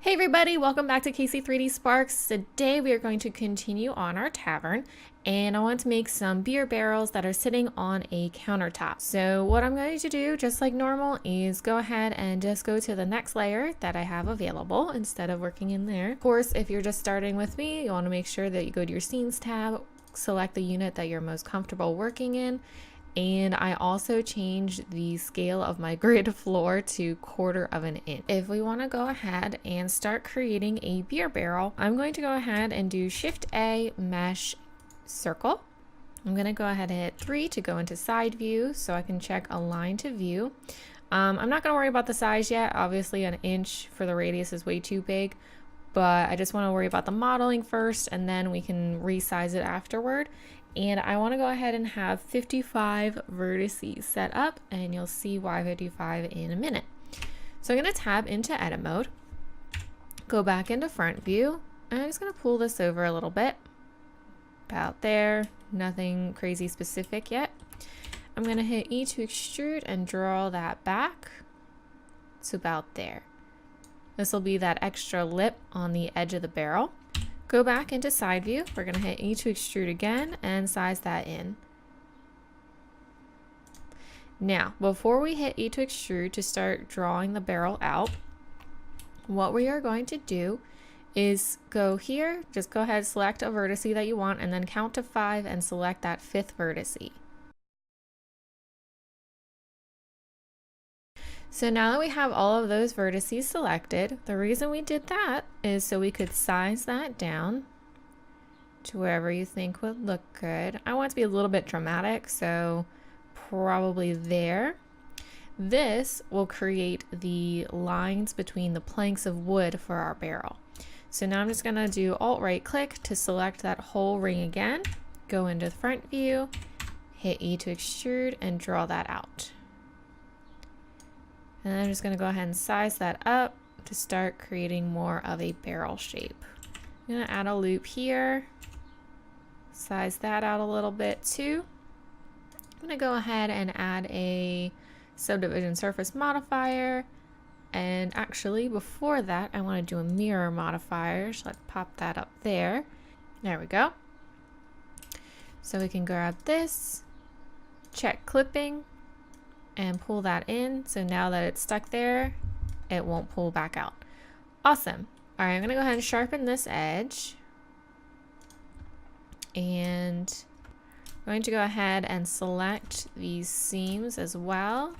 Hey everybody, welcome back to KC3D Sparks. Today we are going to continue on our tavern and I want to make some beer barrels that are sitting on a countertop. So what I'm going to do, just like normal, is go ahead and just go to the next layer that I have available instead of working in there. Of course, if you're just starting with me, you want to make sure that you go to your scenes tab, select the unit that you're most comfortable working in. And I also changed the scale of my grid floor to 1/4 of an inch. If we want to go ahead and start creating a beer barrel, I'm going to go ahead and do Shift A, mesh, circle. I'm going to go ahead and hit 3 to go into side view so I can check align to view. I'm not going to worry about the size yet. Obviously an inch for the radius is way too big, but I just want to worry about the modeling first and then we can resize it afterward. And I want to go ahead and have 55 vertices set up, and you'll see why 55 in a minute. So I'm going to tab into edit mode, go back into front view, and I'm just going to pull this over a little bit, about there, nothing crazy specific yet. I'm going to hit E to extrude and draw that back to about there. This will be that extra lip on the edge of the barrel. Go back into side view. We're going to hit E to extrude again and size that in. Now, before we hit E to extrude to start drawing the barrel out, what we are going to do is go here, just go ahead, select a vertex that you want, and then count to 5 and select that 5th vertex. So now that we have all of those vertices selected, the reason we did that is so we could size that down to wherever you think would look good. I want it to be a little bit dramatic, so probably there. This will create the lines between the planks of wood for our barrel. So now I'm just going to do Alt right click to select that whole ring again, go into the front view, hit E to extrude and draw that out. And I'm just going to go ahead and size that up to start creating more of a barrel shape. I'm going to add a loop here, size that out a little bit too. I'm going to go ahead and add a subdivision surface modifier. And actually before that, I want to do a mirror modifier. So let's pop that up there. There we go. So we can grab this, check clipping, and pull that in. So now that it's stuck there, it won't pull back out. Awesome. All right, I'm gonna go ahead and sharpen this edge. And I'm going to go ahead and select these seams as well.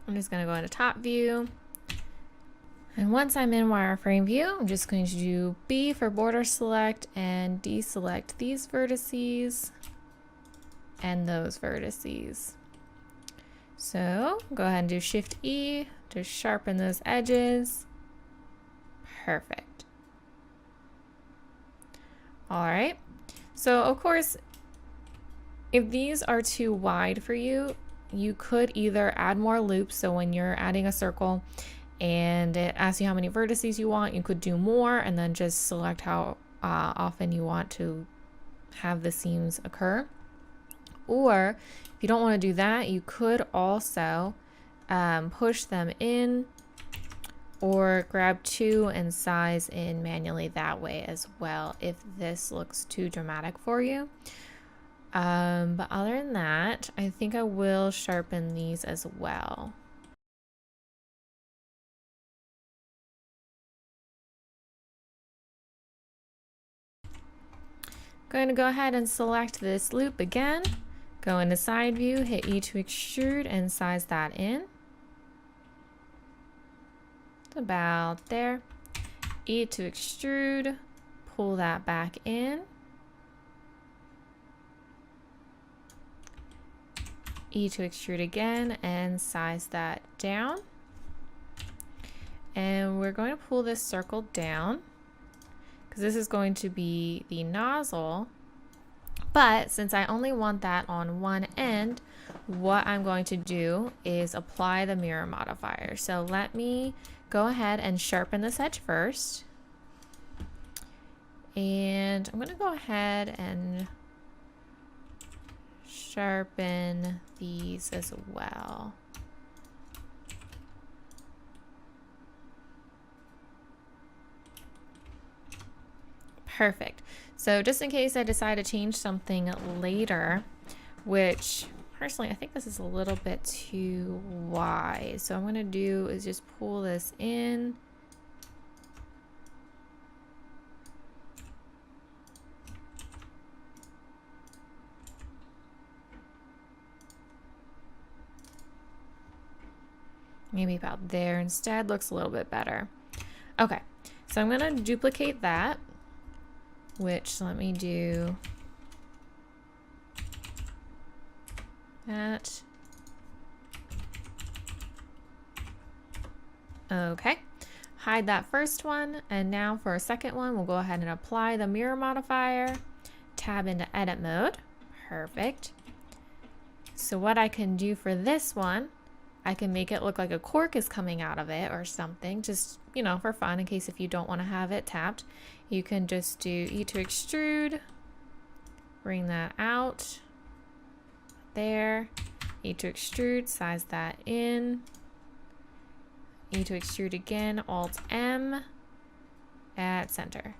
I'm just gonna go into top view. And once I'm in wireframe view, I'm just going to do B for border select and deselect these vertices and those vertices. So go ahead and do Shift E to sharpen those edges. Perfect. All right. So of course, if these are too wide for you, you could either add more loops. So when you're adding a circle, and it asks you how many vertices you want, you could do more and then just select how often you want to have the seams occur. Or if you don't want to do that, you could also push them in or grab 2 and size in manually that way as well if this looks too dramatic for you. But other than that, I think I will sharpen these as well. Going to go ahead and select this loop again, go into side view, hit E to extrude and size that in. It's about there. E to extrude, pull that back in. E to extrude again and size that down. And we're going to pull this circle down, because this is going to be the nozzle, but since I only want that on one end, what I'm going to do is apply the mirror modifier. So let me go ahead and sharpen this edge first, and I'm going to go ahead and sharpen these as well. Perfect. So just in case I decide to change something later, which personally I think this is a little bit too wide. So what I'm going to do is just pull this in. Maybe about there instead. Looks a little bit better. Okay, so I'm going to duplicate that, which let me do that. Okay, hide that first one, and now for a second one we'll go ahead and apply the mirror modifier, tab into edit mode. Perfect. So what I can do for this one, I can make it look like a cork is coming out of it or something, just, you know, for fun, in case if you don't want to have it tapped. You can just do E to extrude, bring that out, there, E to extrude, size that in, E to extrude again, Alt M, at center.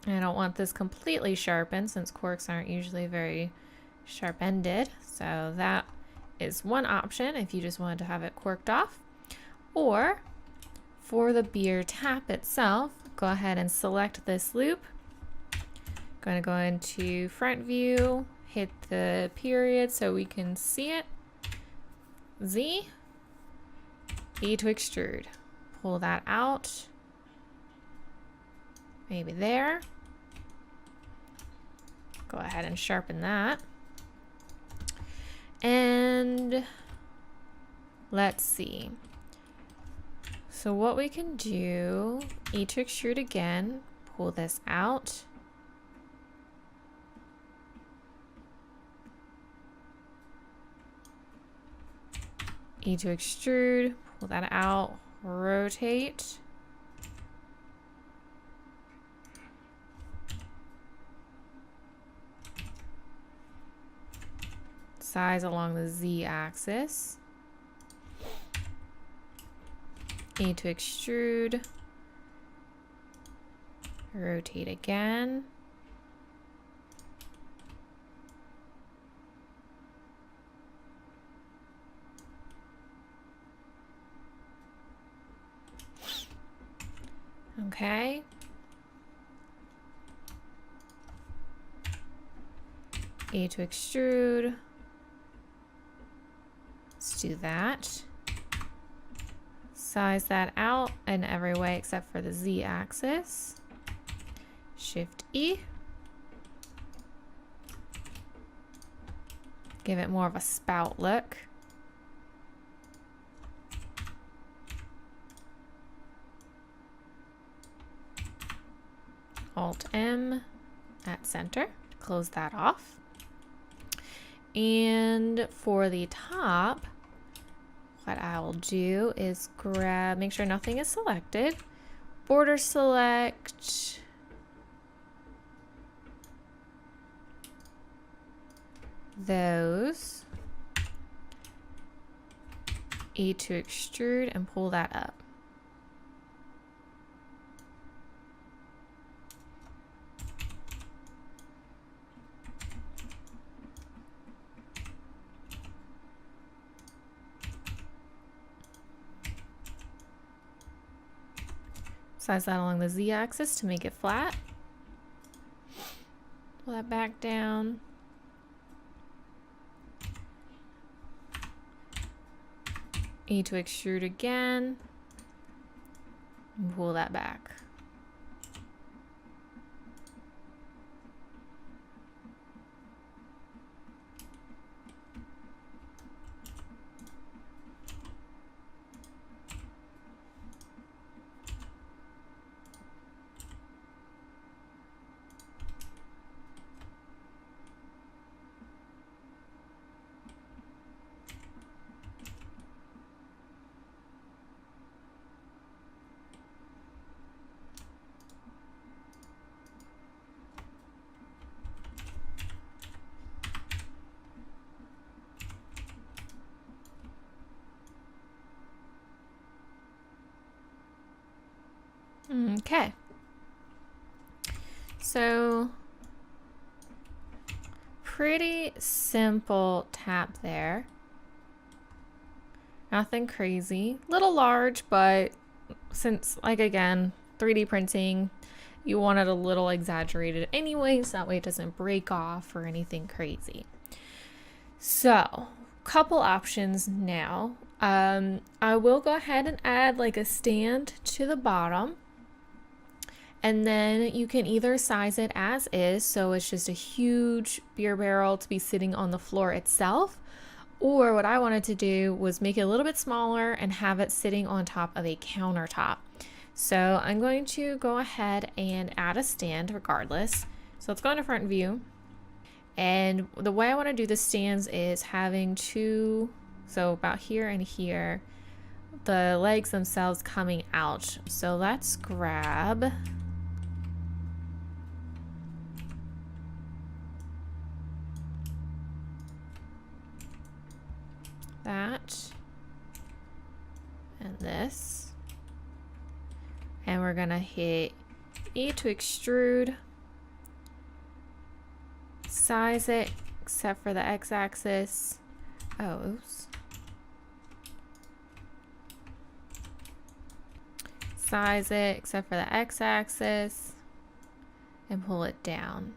I don't want this completely sharpened since corks aren't usually very sharp-ended. So that is one option if you just wanted to have it corked off. Or for the beer tap itself, go ahead and select this loop. Going to go into front view, hit the period so we can see it. Z, E to extrude. Pull that out. Maybe there. Go ahead and sharpen that. And let's see. So what we can do, E to extrude again, pull this out. E to extrude, pull that out, rotate. Size along the Z axis. E to extrude. Rotate again. Okay. E to extrude. Let's do that. Size that out in every way except for the Z axis. Shift E. Give it more of a spout look. Alt M at center to close that off. And for the top, what I'll do is grab, make sure nothing is selected, border select, those, E to extrude and pull that up. Size that along the Z axis to make it flat. Pull that back down. E to extrude again. And pull that back. So pretty simple tap there. Nothing crazy. Little large, but since, like, again, 3D printing, you want it a little exaggerated anyway, so that way it doesn't break off or anything crazy. So, couple options now. I will go ahead and add like a stand to the bottom, and then you can either size it as is, so it's just a huge beer barrel to be sitting on the floor itself, or what I wanted to do was make it a little bit smaller and have it sitting on top of a countertop. So I'm going to go ahead and add a stand regardless. So let's go into front view. And the way I want to do the stands is having two, so about here and here, the legs themselves coming out. So let's grab that and this. And we're gonna hit E to extrude, size it except for the x-axis. Oh, oops. Size it except for the x-axis and pull it down.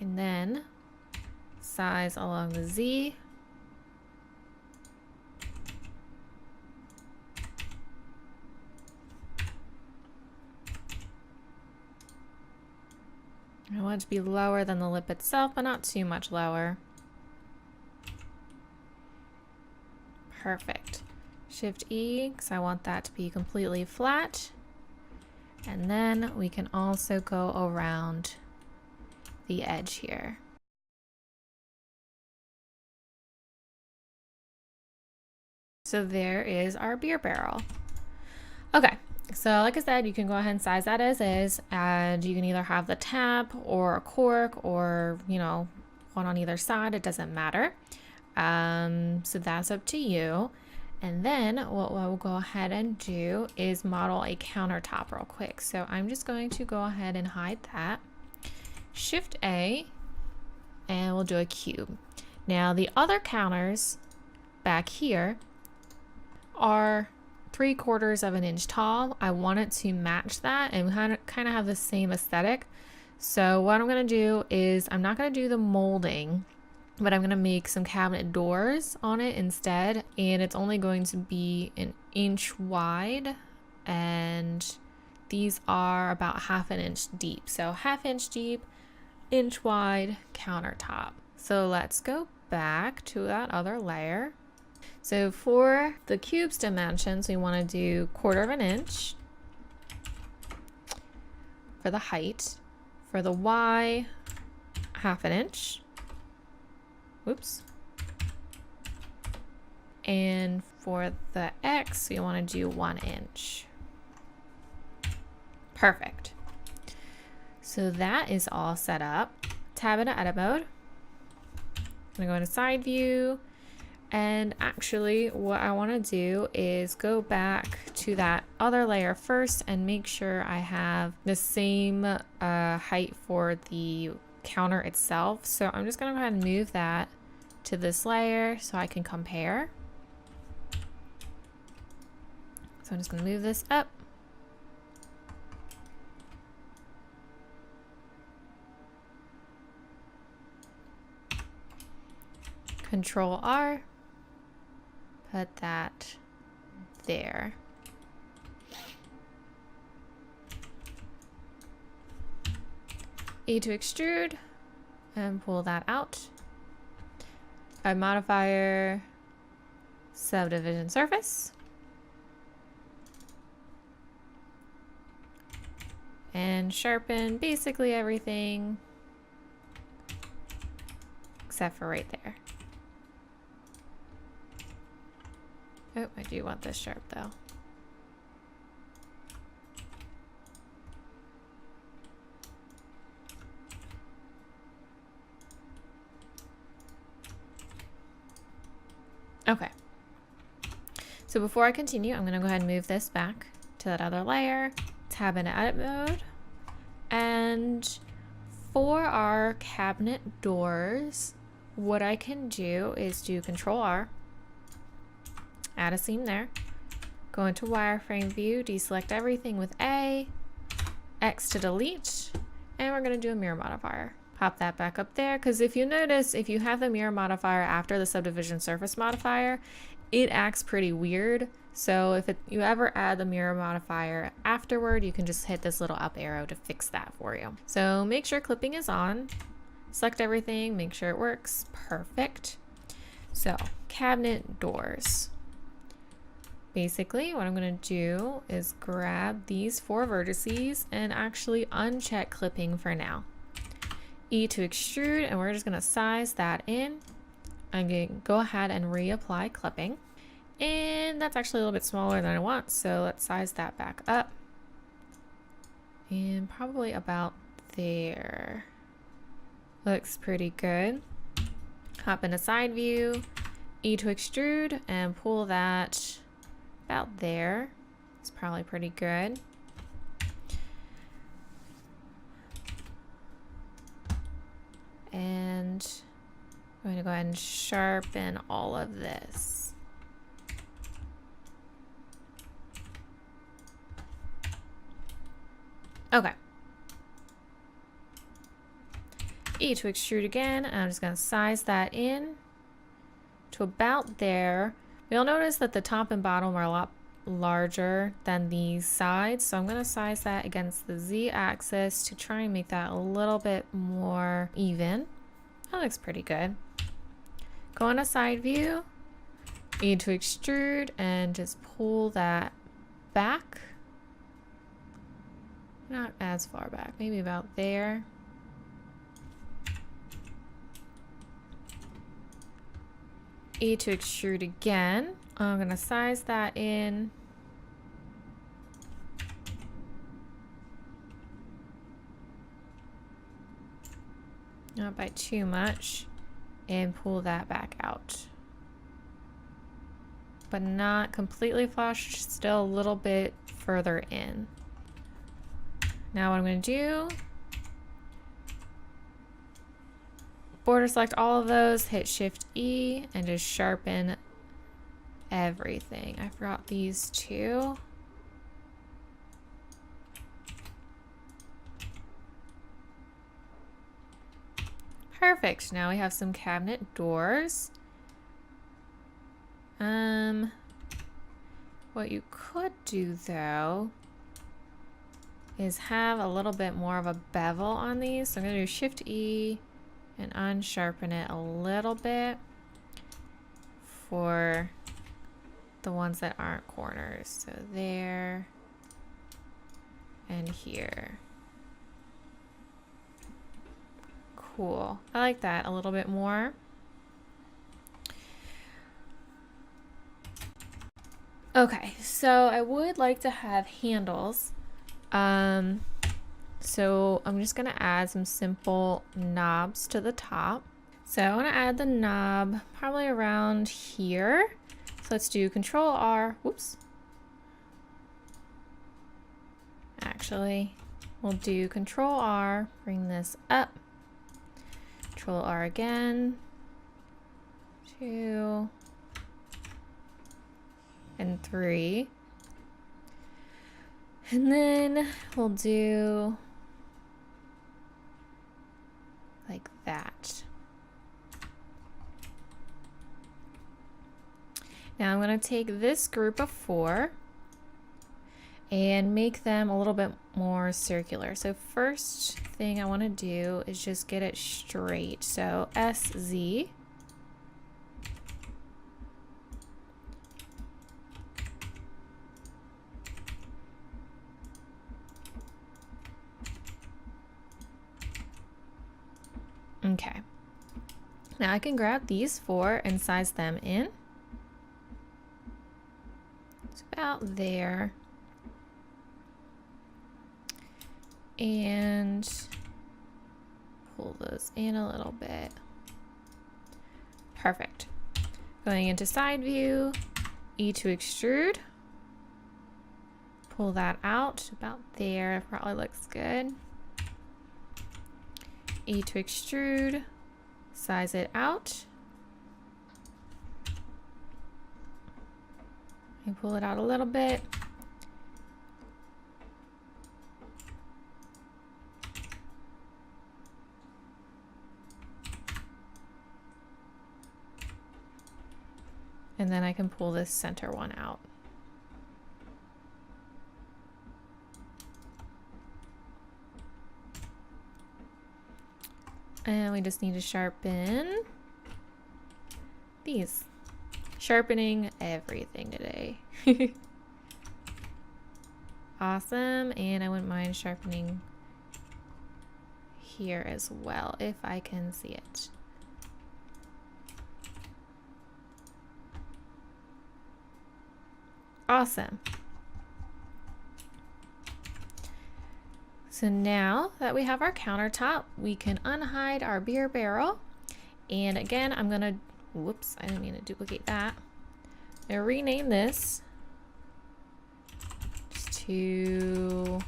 And then size along the Z. I want it to be lower than the lip itself, but not too much lower. Perfect. Shift E, because I want that to be completely flat. And then we can also go around the edge here. So there is our beer barrel. Okay. So like I said, you can go ahead and size that as is, and you can either have the tap or a cork or, you know, one on either side. It doesn't matter. So that's up to you. And then what we'll go ahead and do is model a countertop real quick. So I'm just going to go ahead and hide that. Shift A, and we'll do a cube. Now the other counters back here are 3/4 of an inch tall. I want it to match that and kind of have the same aesthetic. So what I'm going to do is I'm not going to do the molding, but I'm going to make some cabinet doors on it instead. And it's only going to be an inch wide, and these are about 1/2 inch deep. So 1/2 inch deep, inch wide countertop. So let's go back to that other layer. So for the cube's dimensions, we want to do 1/4 inch for the height. For the Y, 1/2 inch. Whoops. And for the X, we want to do 1 inch. Perfect. So that is all set up. Tab into edit mode. I'm going to go into side view. And actually what I want to do is go back to that other layer first and make sure I have the same height for the counter itself. So I'm just going to go ahead and move that to this layer so I can compare. So I'm just going to move this up. Control R. Put that there. E to extrude and pull that out. A modifier, subdivision surface. And sharpen basically everything except for right there. Oh, I do want this sharp though. Okay. So So before I continue, I'm gonna go ahead and move this back to that other layer, tab into edit mode. And for our cabinet doors, what I can do is do Control R, add a seam there, go into wireframe view, deselect everything with A, X to delete, and we're gonna do a mirror modifier. Pop that back up there, because if you notice, if you have the mirror modifier after the subdivision surface modifier, it acts pretty weird. So if you ever add the mirror modifier afterward, you can just hit this little up arrow to fix that for you. So make sure clipping is on, select everything, make sure it works, perfect. So cabinet doors. Basically what I'm gonna do is grab these 4 vertices and actually uncheck clipping for now. E to extrude, and we're just gonna size that in. I'm gonna go ahead and reapply clipping. And that's actually a little bit smaller than I want, so let's size that back up. And probably about there. Looks pretty good. Hop into side view, E to extrude, and pull that about there. It's probably pretty good. And I'm going to go ahead and sharpen all of this. Okay. E to extrude again, and I'm just going to size that in to about there. You'll notice that the top and bottom are a lot larger than the sides, so I'm going to size that against the Z-axis to try and make that a little bit more even. That looks pretty good. Go into side view, E to extrude, and just pull that back. Not as far back, maybe about there. E to extrude again. I'm gonna size that in. Not by too much. And pull that back out. But not completely flush, still a little bit further in. Now what I'm gonna do, border select all of those, hit Shift E, and just sharpen everything. I forgot these 2. Perfect. Now we have some cabinet doors. What you could do though is have a little bit more of a bevel on these. So I'm gonna do Shift E and unsharpen it a little bit for the ones that aren't corners. So there and here. Cool. I like that a little bit more. Okay, so I would like to have handles. So I'm just gonna add some simple knobs to the top. So I wanna add the knob probably around here. So let's do Control R, whoops. Actually, we'll do Control R, bring this up. Control R again, 2, and 3. And then we'll do like that. Now I'm going to take this group of 4 and make them a little bit more circular. So first thing I want to do is just get it straight. So SZ. Okay. Now I can grab these 4 and size them in. It's about there. And pull those in a little bit. Perfect. Going into side view, E to extrude. Pull that out about there. Probably looks good. E to extrude. Size it out. And pull it out a little bit. And then I can pull this center one out. And we just need to sharpen these. Sharpening everything today. Awesome. And I wouldn't mind sharpening here as well if I can see it. Awesome. So now that we have our countertop, we can unhide our beer barrel. And again, I'm gonna, whoops, I didn't mean to duplicate that. I'm gonna rename this just to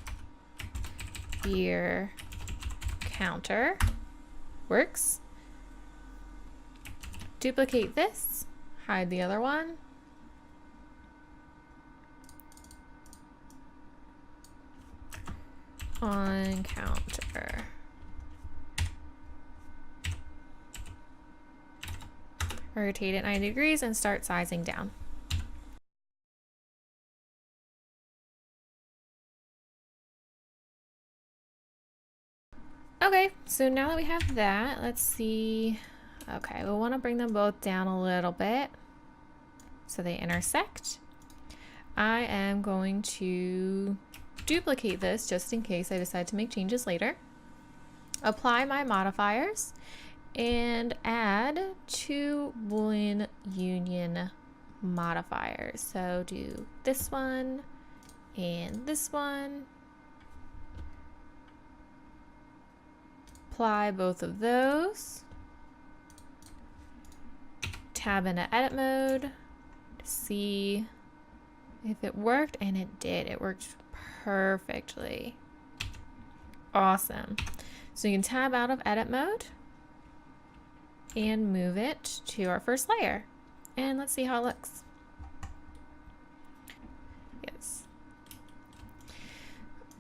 beer counter. Works. Duplicate this, hide the other one. On counter. Rotate it 90 degrees and start sizing down. Okay, so now that we have that, let's see. Okay, we want to bring them both down a little bit so they intersect. I am going to duplicate this just in case I decide to make changes later. Apply my modifiers and add 2 Boolean union modifiers. So do this one and this one. Apply both of those. Tab into edit mode to see if it worked, and it did. It worked perfectly. Awesome. So you can tab out of edit mode and move it to our first layer. And let's see how it looks. Yes.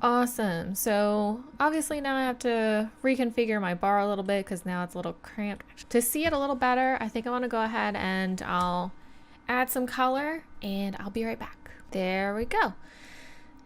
Awesome. So obviously now I have to reconfigure my bar a little bit because now it's a little cramped. To see it a little better, I think I want to go ahead and I'll add some color and I'll be right back. There we go.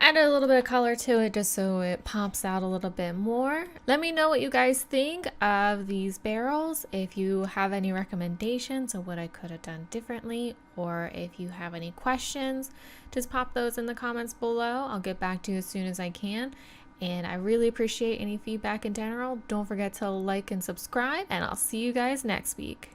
Added a little bit of color to it just so it pops out a little bit more. Let me know what you guys think of these barrels. If you have any recommendations of what I could have done differently, or if you have any questions, just pop those in the comments below. I'll get back to you as soon as I can. And I really appreciate any feedback in general. Don't forget to like and subscribe, and I'll see you guys next week.